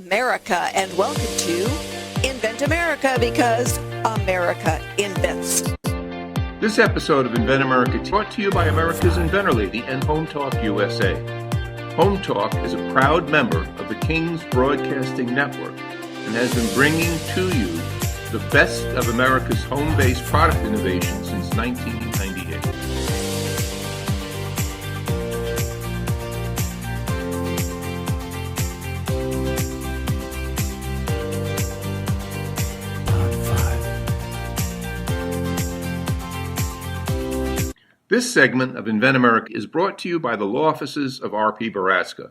America, and welcome to Invent America, because America invents. This episode of Invent America is brought to you by America's Inventor Lady and Home Talk USA. Home Talk is a proud member of the King's Broadcasting Network and has been bringing to you the best of America's home-based product innovation since 1998. This segment of Invent America is brought to you by the law offices of R.P. Baraska.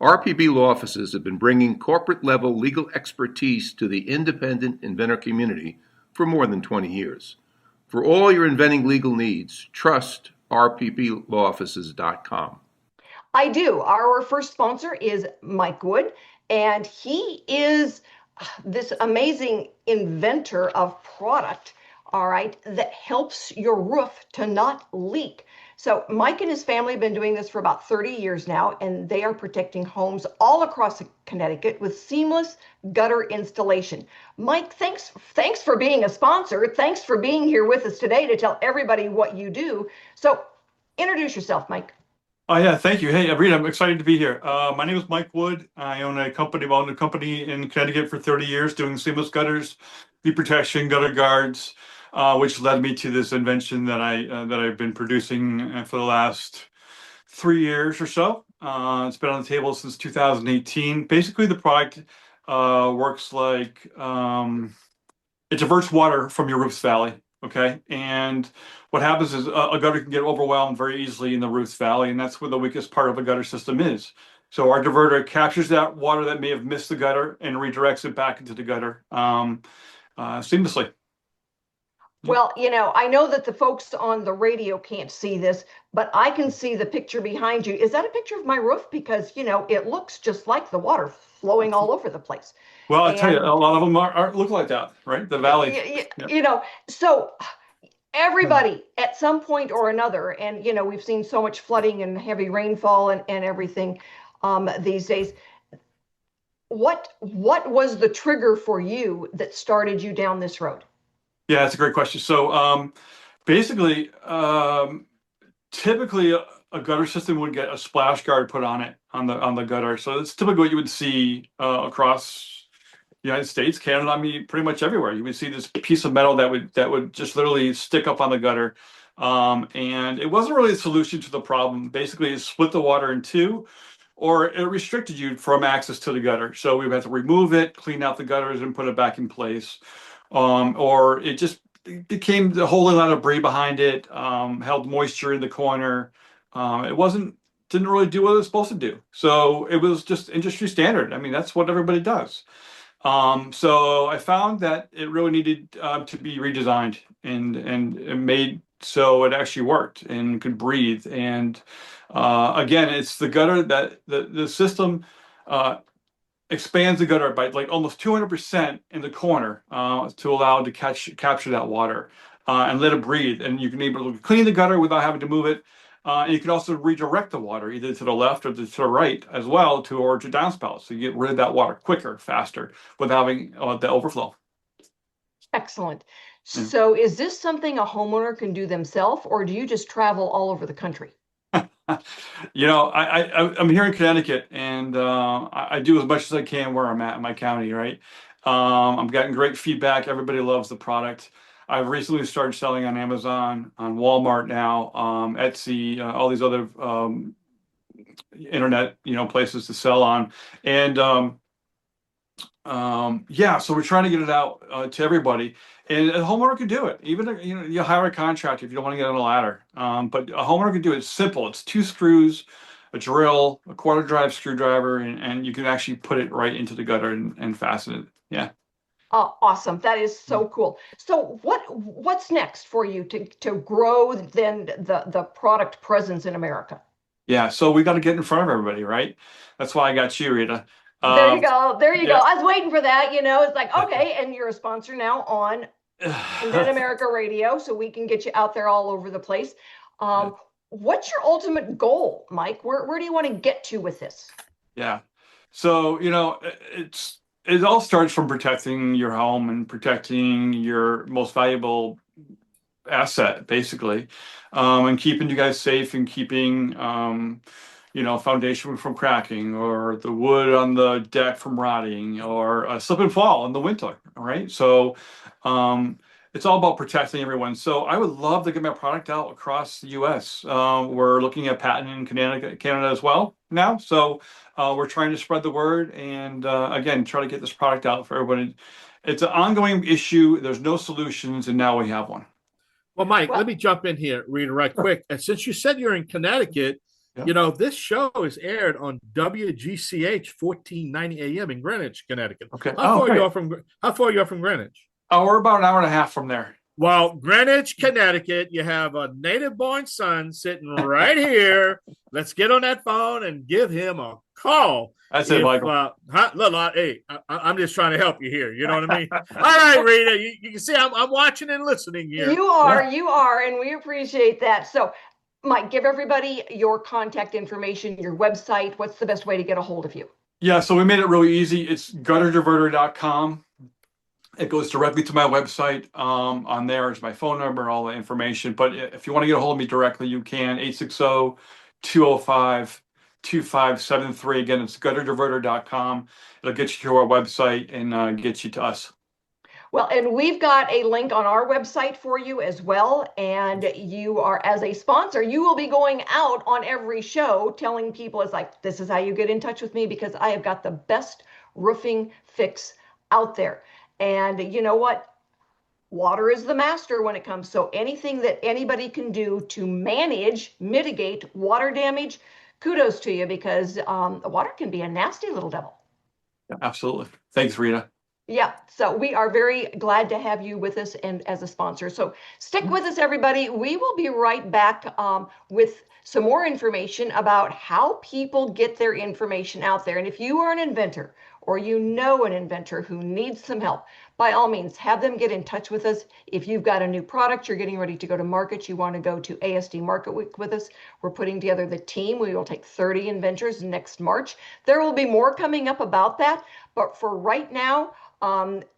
RPB law offices have been bringing corporate-level legal expertise to the independent inventor community for more than 20 years. For all your inventing legal needs, trust rpblawoffices.com. I do. Our first sponsor is Mike Wood, and he is this amazing inventor of product, all right, that helps your roof to not leak. So Mike and his family have been doing this for about 30 years now, and they are protecting homes all across Connecticut with seamless gutter installation. Mike, thanks for being a sponsor. Thanks for being here with us today to tell everybody what you do. So introduce yourself, Mike. Oh yeah, thank you. Hey, Rita, I'm excited to be here. My name is Mike Wood. I own a company in Connecticut for 30 years doing seamless gutters, leak protection, gutter guards, which led me to this invention that I've been producing for the last 3 years or so. It's been on the table since 2018. Basically, the product works like it diverts water from your roof's valley. Okay, and what happens is a gutter can get overwhelmed very easily in the roof's valley, and that's where the weakest part of a gutter system is. So our diverter captures that water that may have missed the gutter and redirects it back into the gutter seamlessly. Well, I know that the folks on the radio can't see this, but I can see the picture behind you. Is that a picture of my roof? Because, it looks just like the water flowing all over the place. Well, I tell you, a lot of them look like that, right? The valley. So everybody at some point or another, and, we've seen so much flooding and heavy rainfall and everything these days. What was the trigger for you that started you down this road? Yeah, that's a great question. So basically, typically a gutter system would get a splash guard put on it on the gutter. So it's typically what you would see across the United States, Canada. I mean, pretty much everywhere. You would see this piece of metal that would just literally stick up on the gutter, and it wasn't really a solution to the problem. Basically, it split the water in two, or it restricted you from access to the gutter. So we would have to remove it, clean out the gutters, and put it back in place. Or it just became the whole lot of debris behind it, held moisture in the corner. It didn't really do what it was supposed to do. So it was just industry standard. I mean, that's what everybody does. So I found that it really needed to be redesigned and made so it actually worked and could breathe. And again, it's the gutter that the system expands the gutter by like almost 200% in the corner to allow it to capture that water and let it breathe. And you can be able to clean the gutter without having to move it. And you can also redirect the water either to the left or to the right as well towards your downspout. So you get rid of that water quicker, faster, without having the overflow. Excellent. So is this something a homeowner can do themselves, or do you just travel all over the country? I'm here in Connecticut, and I do as much as I can where I'm at in my county, right? I'm getting great feedback. Everybody loves the product. I've recently started selling on Amazon, on Walmart now, Etsy, all these other internet, places to sell on. And so we're trying to get it out to everybody. And a homeowner can do it. Even you hire a contractor if you don't want to get on a ladder. But a homeowner can do it. It's simple. It's 2 screws, a drill, a quarter drive screwdriver, and you can actually put it right into the gutter and fasten it. Yeah. Oh, awesome. That is so cool. So what's next for you to grow then the product presence in America? Yeah, so we got to get in front of everybody, right? That's why I got you, Rita. There you go. There you go. I was waiting for that. It's like, okay, and you're a sponsor now on Invent America Radio, so we can get you out there all over the place. What's your ultimate goal, Mike? Where do you want to get to with this? Yeah. So, it all starts from protecting your home and protecting your most valuable asset, basically, and keeping you guys safe and keeping, foundation from cracking or the wood on the deck from rotting or a slip and fall in the winter. All right. So, it's all about protecting everyone. So I would love to get my product out across the U.S. We're looking at patenting in Canada as well now. So we're trying to spread the word and again, try to get this product out for everybody. It's an ongoing issue. There's no solutions, and now we have one. Well, Mike, Well, let me jump in here, Rita, right quick. And since you said you're in Connecticut, Yeah. this show is aired on WGCH 1490 AM in Greenwich, Connecticut. Okay. How Oh, far are you great. are from How far are you are from Greenwich? Oh, we're about an hour and a half from there. Well, Greenwich, Connecticut, you have a native-born son sitting right here. Let's get on that phone and give him a call. That's it, Michael. Look, hey, I'm just trying to help you here. You know what I mean? All right, Rita, you can see I'm watching and listening here. you are, and we appreciate that. So, Mike, give everybody your contact information, your website. What's the best way to get a hold of you? Yeah, so we made it really easy. It's gutterdiverter.com. It goes directly to my website. On there is my phone number, all the information. But if you want to get a hold of me directly, you can. 860-205-2573. Again, it's gutterdiverter.com. It'll get you to our website and get you to us. Well, and we've got a link on our website for you as well. And you are, as a sponsor, you will be going out on every show telling people, it's like, this is how you get in touch with me because I have got the best roofing fix out there. And you know what? Water is the master when it comes. So anything that anybody can do to mitigate water damage, kudos to you because water can be a nasty little devil. Absolutely. Thanks, Rita. Yeah, so we are very glad to have you with us and as a sponsor. So stick with us, everybody. We will be right back with some more information about how people get their information out there. And if you are an inventor or you know an inventor who needs some help, by all means, have them get in touch with us. If you've got a new product, you're getting ready to go to market, you want to go to ASD Market Week with us, we're putting together the team. We will take 30 inventors next March. There will be more coming up about that. But for right now,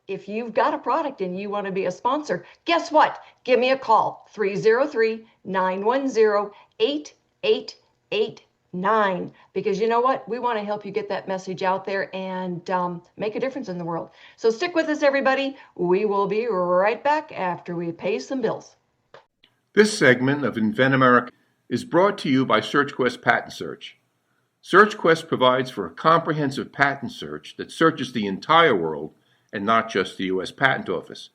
if you've got a product and you want to be a sponsor, guess what? Give me a call, 303-910-8889. Because you know what? We want to help you get that message out there and make a difference in the world. So stick with us, everybody. We will be right back after we pay some bills. This segment of Invent America is brought to you by SearchQuest Patent Search. SearchQuest provides for a comprehensive patent search that searches the entire world and not just the U.S. Patent Office.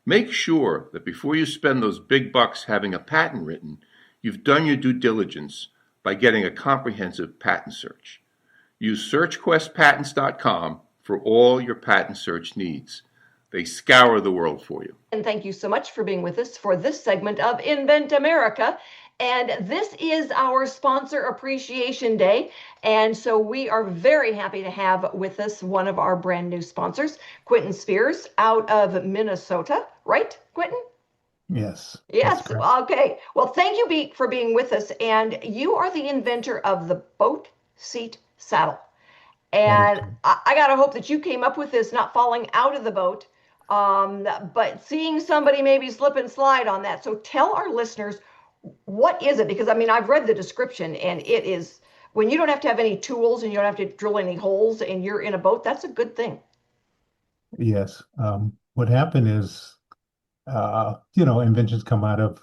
Make sure that before you spend those big bucks having a patent written, you've done your due diligence by getting a comprehensive patent search. Use SearchQuestPatents.com for all your patent search needs. They scour the world for you. And thank you so much for being with us for this segment of Invent America. And this is our Sponsor Appreciation Day. And so we are very happy to have with us one of our brand new sponsors, Quintin Speers out of Minnesota. Right, Quintin? Yes. Yes. Okay. Well, thank you for being with us. And you are the inventor of the boat seat saddle. And I got to hope that you came up with this not falling out of the boat, but seeing somebody maybe slip and slide on that. So tell our listeners, what is it? Because I mean, I've read the description and it is when you don't have to have any tools and you don't have to drill any holes and you're in a boat, that's a good thing. Yes. What happened is, inventions come out of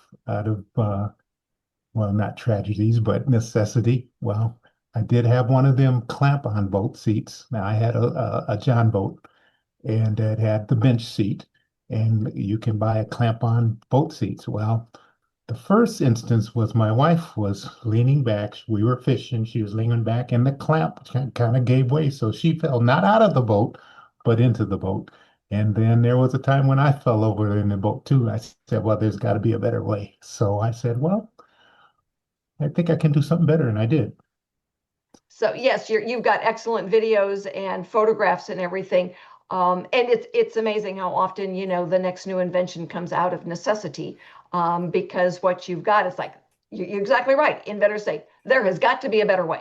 well, not tragedies, but necessity. Well, I did have one of them clamp-on boat seats. Now I had a John boat, and it had the bench seat, and you can buy a clamp-on boat seats. Well, the first instance was my wife was leaning back. We were fishing. She was leaning back, and the clamp kind of gave way, so she fell not out of the boat, but into the boat. And then there was a time when I fell over in the boat too. I said, well, there's got to be a better way. So I said, well, I think I can do something better, and I did. So yes, you've got excellent videos and photographs and everything. And it's amazing how often, the next new invention comes out of necessity, because what you've got is like, you're exactly right. Inventors say, there has got to be a better way.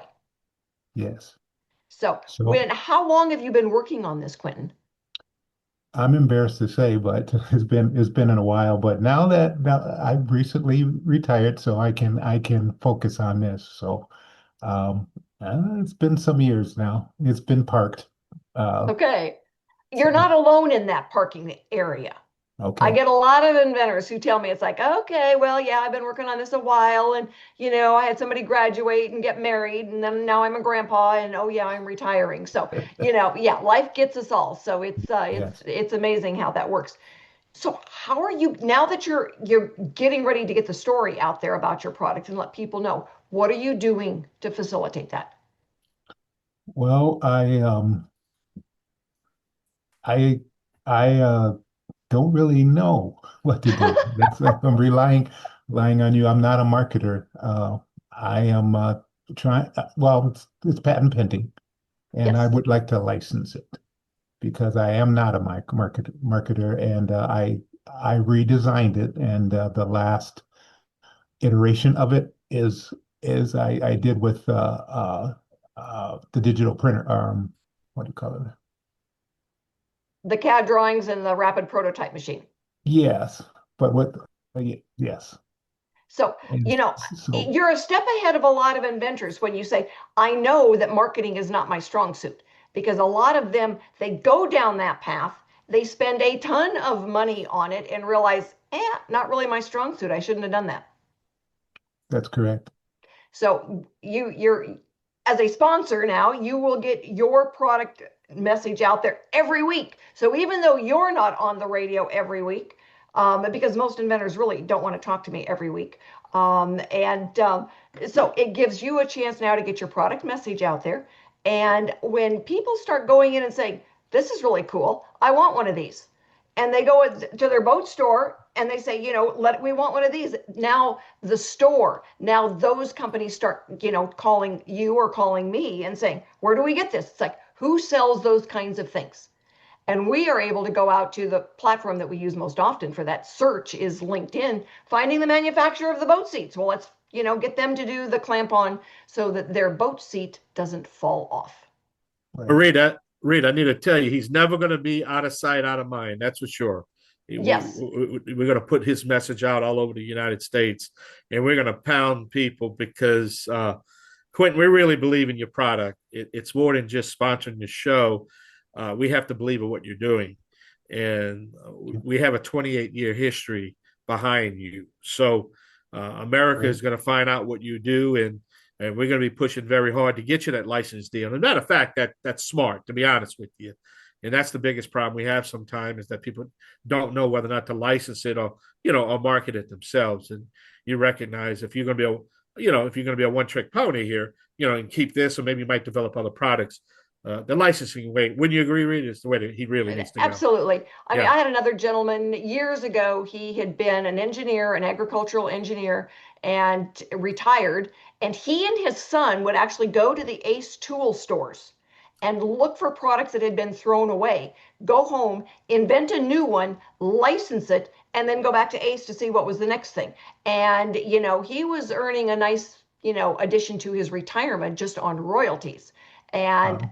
Yes. So So how long have you been working on this, Quintin? I'm embarrassed to say, but it's been in a while. But now I've recently retired, so I can focus on this. So um, it's been some years now. It's been parked. Uh, Okay. You're so not alone in that parking area. I okay, get a lot of inventors who tell me it's like, okay, well, yeah, I've been working on this a while, and I had somebody graduate and get married, and then now I'm a grandpa, and oh yeah, I'm retiring. So, yeah, life gets us all. So yes. it's amazing how that works. So how are you now that you're getting ready to get the story out there about your product and let people know, what are you doing to facilitate that? Well, I I don't really know what to do. I'm relying on you. I'm not a marketer. I am trying. Well, it's patent pending, and I Yes. would like to license it because I am not a marketer, and I redesigned it, and the last iteration of it is I did with the digital printer. What do you call it? The CAD drawings and the rapid prototype machine. Yes, but what? Yes, So, and so you're a step ahead of a lot of inventors when you say, I know that marketing is not my strong suit, because a lot of them, they go down that path, they spend a ton of money on it and realize, not really my strong suit. I shouldn't have done that. that's correct. So you're as a sponsor now, you will get your product message out there every week. So even though you're not on the radio every week, because most inventors really don't want to talk to me every week, and so it gives you a chance now to get your product message out there. And when people start going in and saying, "This is really cool. I want one of these," and they go to their boat store and they say, we want one of these. Now the store, now those companies start, calling you or calling me and saying, where do we get this? It's like, who sells those kinds of things? And we are able to go out to the platform that we use most often for that search is LinkedIn, finding the manufacturer of the boat seats. Well, let's, get them to do the clamp on so that their boat seat doesn't fall off. Right. Rita, I need to tell you, he's never going to be out of sight, out of mind. That's for sure. Yes. We're going to put his message out all over the United States, and we're going to pound people because, Quintin, we really believe in your product. It's more than just sponsoring the show. We have to believe in what you're doing, and we have a 28-year history behind you. So America Right. is going to find out what you do, and we're going to be pushing very hard to get you that license deal. And as a matter of fact, that's smart, to be honest with you. And that's the biggest problem we have sometimes is that people don't know whether or not to license it or market it themselves. And you recognize if you're going to be if you're going to be a one-trick pony here, and keep this, or maybe you might develop other products. The licensing way, wouldn't you agree, Reed, is the way that he really needs to go. Absolutely. I mean, Yeah. I had another gentleman years ago. He had been an engineer, an agricultural engineer, and retired. And he and his son would actually go to the Ace tool stores and look for products that had been thrown away, go home, invent a new one, license it, and then go back to Ace to see what was the next thing. And, he was earning a nice, addition to his retirement just on royalties. And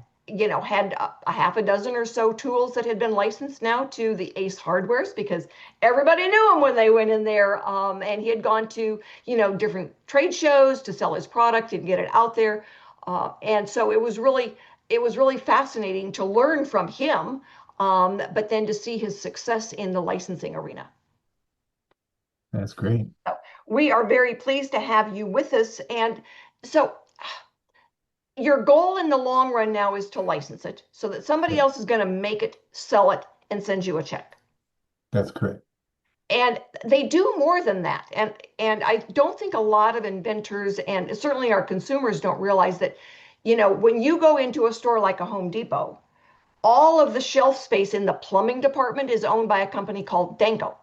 had a half a dozen or so tools that had been licensed now to the Ace Hardwares because everybody knew him when they went in there. And he had gone to, different trade shows to sell his product and get it out there. And so it was really fascinating to learn from him, but then to see his success in the licensing arena. That's great. So we are very pleased to have you with us. And so your goal in the long run now is to license it so that somebody else is going to make it, sell it, and send you a check. That's correct. And they do more than that. And I don't think a lot of inventors and certainly our consumers don't realize that, when you go into a store like a Home Depot, all of the shelf space in the plumbing department is owned by a company called Danco.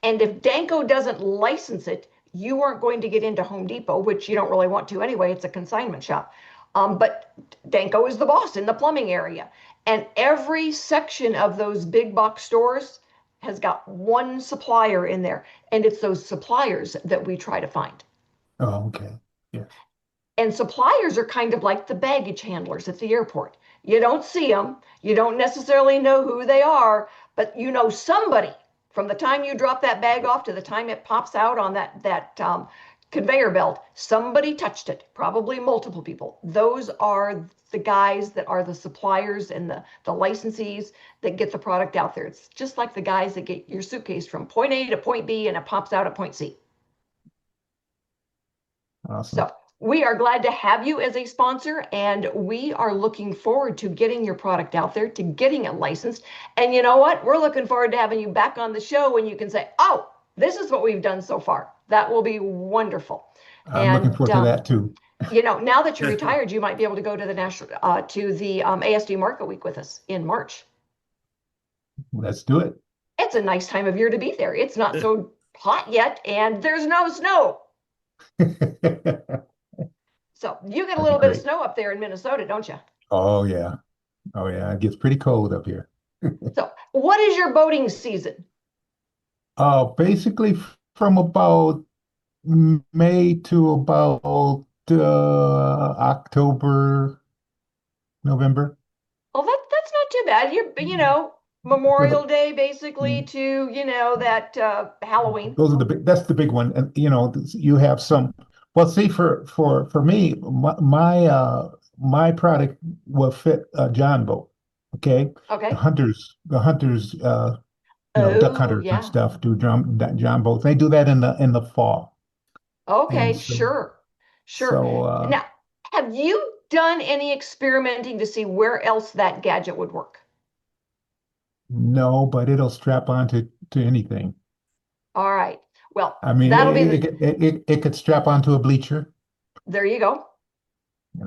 And if Danco doesn't license it, you aren't going to get into Home Depot, which you don't really want to anyway. It's a consignment shop. But Danco is the boss in the plumbing area. And every section of those big box stores has got one supplier in there. And it's those suppliers that we try to find. Oh, okay. Yes. And suppliers are kind of like the baggage handlers at the airport. You don't see them, you don't necessarily know who they are, but you know somebody from the time you drop that bag off to the time it pops out on that conveyor belt. Somebody touched it, probably multiple people. Those are the guys that are the suppliers and the licensees that get the product out there. It's just like the guys that get your suitcase from point A to point B and it pops out at point C. Awesome. So we are glad to have you as a sponsor, and we are looking forward to getting your product out there, to getting it licensed. And you know what? We're looking forward to having you back on the show when you can say, oh, this is what we've done so far. That will be wonderful. I'm looking forward to that too. You know, now that you're retired, you might be able to go to the ASD Market Week with us in March. Let's do it. It's a nice time of year to be there. It's not so hot yet, and there's no snow. So you get a little bit of snow up there in Minnesota, don't you? Oh yeah. Oh yeah. It gets pretty cold up here. So what is your boating season? Basically from about May to about October, November. Well, that's not too bad. You know, Memorial Day basically to, you know, that Halloween. Those are that's the big one. And you know, you have some, well, see, for me, my product will fit a John boat. Okay. Okay. The hunters, duck hunters yeah. and stuff do John boats. They do that in the fall. Okay, So, sure. So Now, have you done any experimenting to see where else that gadget would work? no, but it'll strap onto anything. All right. Well, I mean, that'll be it could strap onto a bleacher. there you go.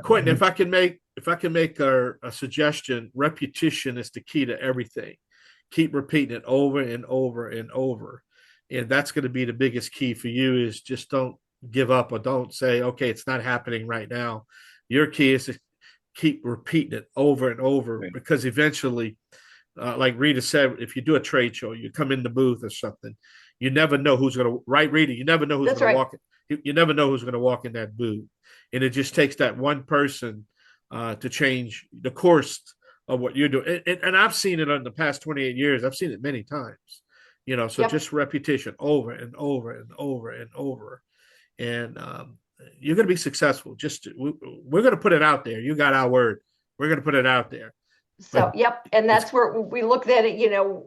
Quintin, if I can make a suggestion, repetition is the key to everything. Keep repeating it over and over and over. And that's going to be the biggest key for you, is just don't give up, or don't say, okay, it's not happening right now. Your key is to keep repeating it over and over, Right. because eventually, like Rita said, if you do a trade show, you come in the booth or something, you never know who's going to, right, Rita? You never know who's That's going to right. walk. You never know who's going to walk in that booth. And it just takes that one person to change the course of what you're doing. And I've seen it in the past 28 years. I've seen it many times, you know, so Yep. just repetition over and over and over and over. And you're going to be successful. We're going to put it out there. You got our word. We're going to put it out there. So, yep. And that's where we looked at it, you know,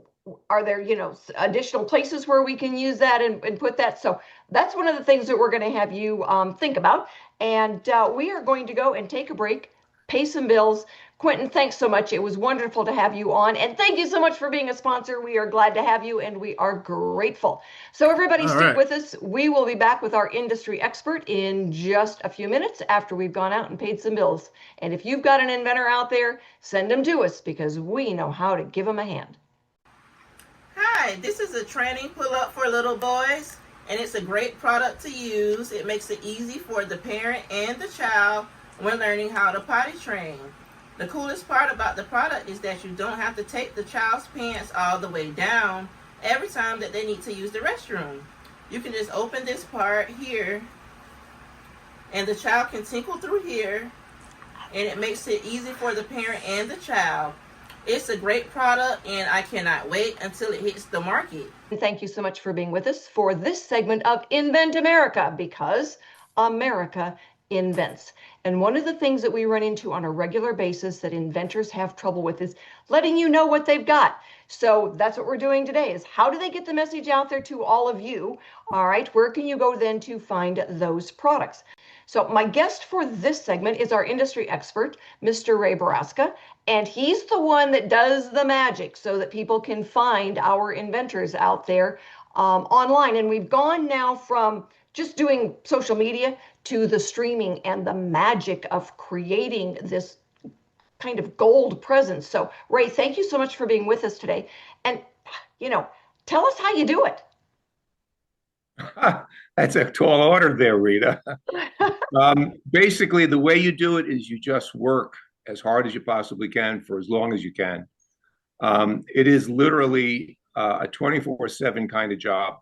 are there, you know, additional places where we can use that and put that? So that's one of the things that we're going to have you think about. And we are going to go and take a break, pay some bills. Quintin, thanks so much. It was wonderful to have you on. And thank you so much for being a sponsor. We are glad to have you, and we are grateful. So everybody stick with us. We will be back with our industry expert in just a few minutes after we've gone out and paid some bills. And if you've got an inventor out there, send them to us, because we know how to give them a hand. Hi, this is a training pull-up for little boys, and it's a great product to use. It makes it easy for the parent and the child when learning how to potty train. The coolest part about the product is that you don't have to take the child's pants all the way down every time that they need to use the restroom. You can just open this part here, and the child can tinkle through here, and it makes it easy for the parent and the child. It's a great product, and I cannot wait until it hits the market. Thank you so much for being with us for this segment of Invent America, because America invents. And one of the things that we run into on a regular basis that inventors have trouble with is letting you know what they've got. So that's what we're doing today, is how do they get the message out there to all of you? All right, where can you go then to find those products? So my guest for this segment is our industry expert, Mr. Ray Baraska, and he's the one that does the magic so that people can find our inventors out there online. And we've gone now from just doing social media to the streaming and the magic of creating this kind of gold presence. So Ray, thank you so much for being with us today. And, you know, tell us how you do it. That's a tall order there, Rita. Basically, the way you do it is you just work as hard as you possibly can for as long as you can. It is literally a 24/7 kind of job.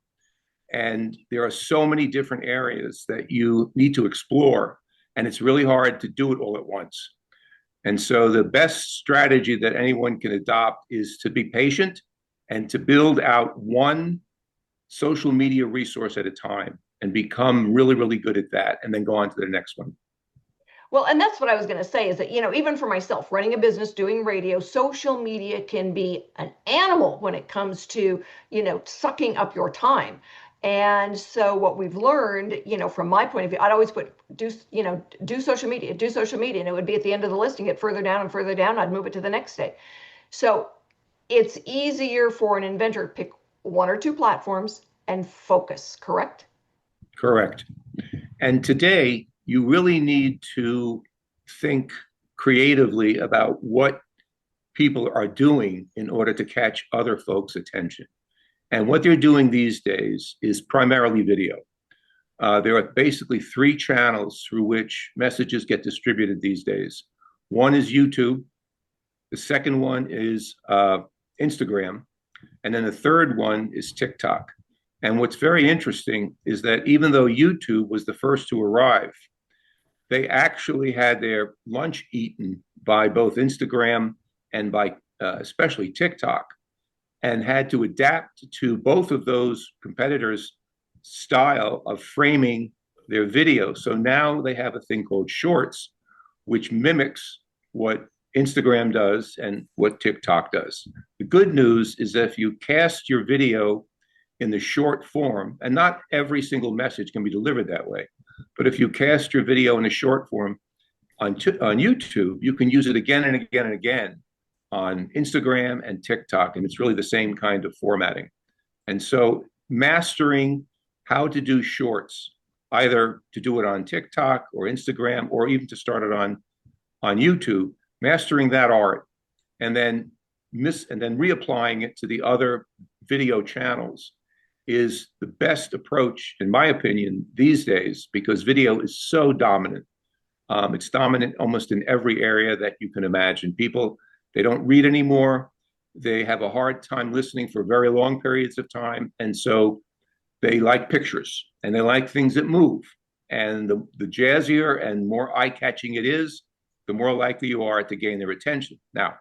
And there are so many different areas that you need to explore and it's really hard to do it all at once. And so the best strategy that anyone can adopt is to be patient and to build out one social media resource at a time and become really, really good at that, and then go on to the next one. Well, and that's what I was going to say is that, even for myself, running a business, doing radio, social media can be an animal when it comes to, sucking up your time. And so what we've learned, from my point of view, I'd always do social media, and it would be at the end of the list and get further down and further down. I'd move it to the next day. So it's easier for an inventor to pick one or two platforms and focus, correct? Correct. And today, you really need to think creatively about what people are doing in order to catch other folks' attention. And what they're doing these days is primarily video. There are basically three channels through which messages get distributed these days. One is YouTube. The second one is Instagram. And then the third one is TikTok. And what's very interesting is that even though YouTube was the first to arrive, they actually had their lunch eaten by both Instagram and by especially TikTok, and had to adapt to both of those competitors' style of framing their video. So now they have a thing called Shorts, which mimics what Instagram does and what TikTok does. The good news is that if you cast your video in the short form, and not every single message can be delivered that way, but if you cast your video in a short form on YouTube, you can use it again and again and again on Instagram and TikTok, and it's really the same kind of formatting. And so mastering how to do shorts, either to do it on TikTok or Instagram, or even to start it on YouTube, mastering that art, and then reapplying it to the other video channels is the best approach, in my opinion, these days, because video is so dominant. It's dominant almost in every area that you can imagine. People, they don't read anymore. They have a hard time listening for very long periods of time. And so they like pictures and they like things that move. And the jazzier and more eye-catching it is, the more likely you are to gain their attention. Now,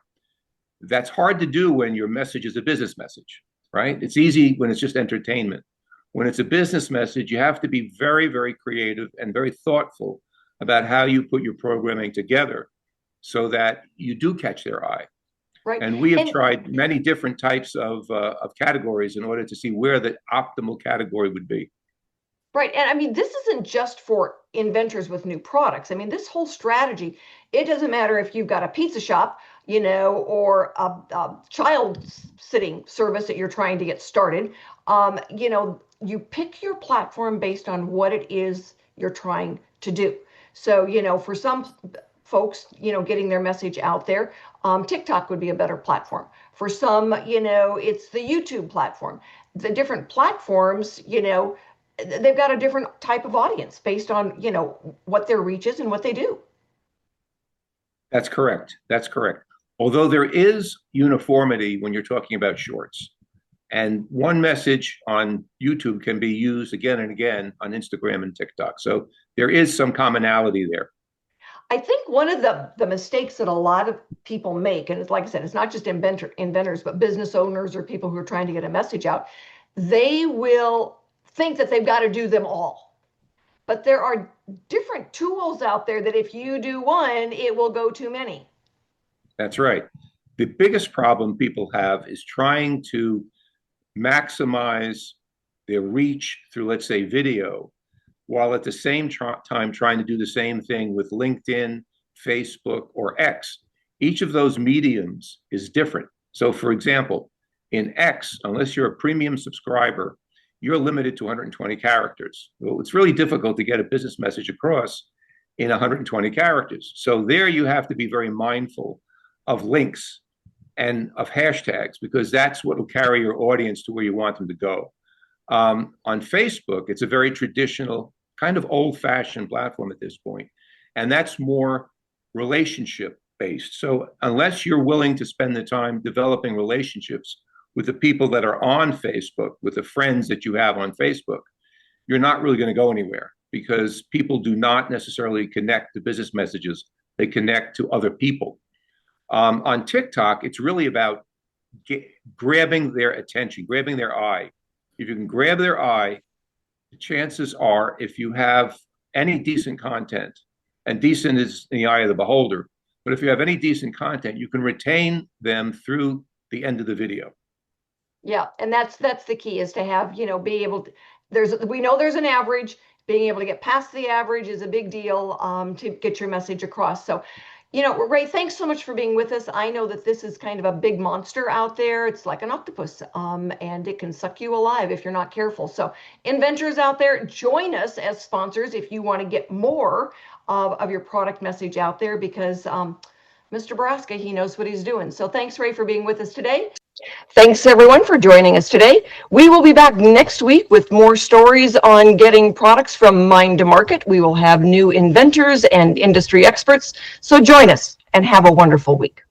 that's hard to do when your message is a business message, right? It's easy when it's just entertainment. When it's a business message, you have to be very, very creative and very thoughtful about how you put your programming together so that you do catch their eye. Right. And we have tried many different types of categories in order to see where the optimal category would be. Right. And I mean, this isn't just for inventors with new products. I mean, this whole strategy, it doesn't matter if you've got a pizza shop, or a child sitting service that you're trying to get started. You pick your platform based on what it is you're trying to do. So, for some folks, getting their message out there, TikTok would be a better platform. For some, it's the YouTube platform. The different platforms, they've got a different type of audience based on, what their reach is and what they do. That's correct. That's correct. Although there is uniformity when you're talking about shorts. And one message on YouTube can be used again and again on Instagram and TikTok. So there is some commonality there. I think one of the mistakes that a lot of people make, and it's like I said, it's not just inventors, but business owners or people who are trying to get a message out, they will think that they've got to do them all. But there are different tools out there that if you do one, it will go too many. That's right. The biggest problem people have is trying to maximize their reach through, let's say, video, while at the same time trying to do the same thing with LinkedIn, Facebook, or X. Each of those mediums is different. So, for example, in X, unless you're a premium subscriber, you're limited to 120 characters. Well, it's really difficult to get a business message across in 120 characters. So there you have to be very mindful of links and of hashtags, because that's what will carry your audience to where you want them to go. On Facebook, it's a very traditional, kind of old-fashioned platform at this point, and that's more relationship-based. So unless you're willing to spend the time developing relationships with the people that are on Facebook, with the friends that you have on Facebook, you're not really going to go anywhere, because people do not necessarily connect to business messages. They connect to other people. On TikTok, it's really about grabbing their attention, grabbing their eye. If you can grab their eye, the chances are, if you have any decent content, and decent is in the eye of the beholder, but if you have any decent content, you can retain them through the end of the video. Yeah, and that's the key, is to have, be able to, we know there's an average. Being able to get past the average is a big deal to get your message across. So, Ray, thanks so much for being with us. I know that this is kind of a big monster out there. It's like an octopus, and it can suck you alive if you're not careful. So inventors out there, join us as sponsors if you want to get more of your product message out there, because Mr. Baraska, he knows what he's doing. So thanks, Ray, for being with us today. Thanks, everyone, for joining us today. We will be back next week with more stories on getting products from mind to market. We will have new inventors and industry experts. So join us and have a wonderful week.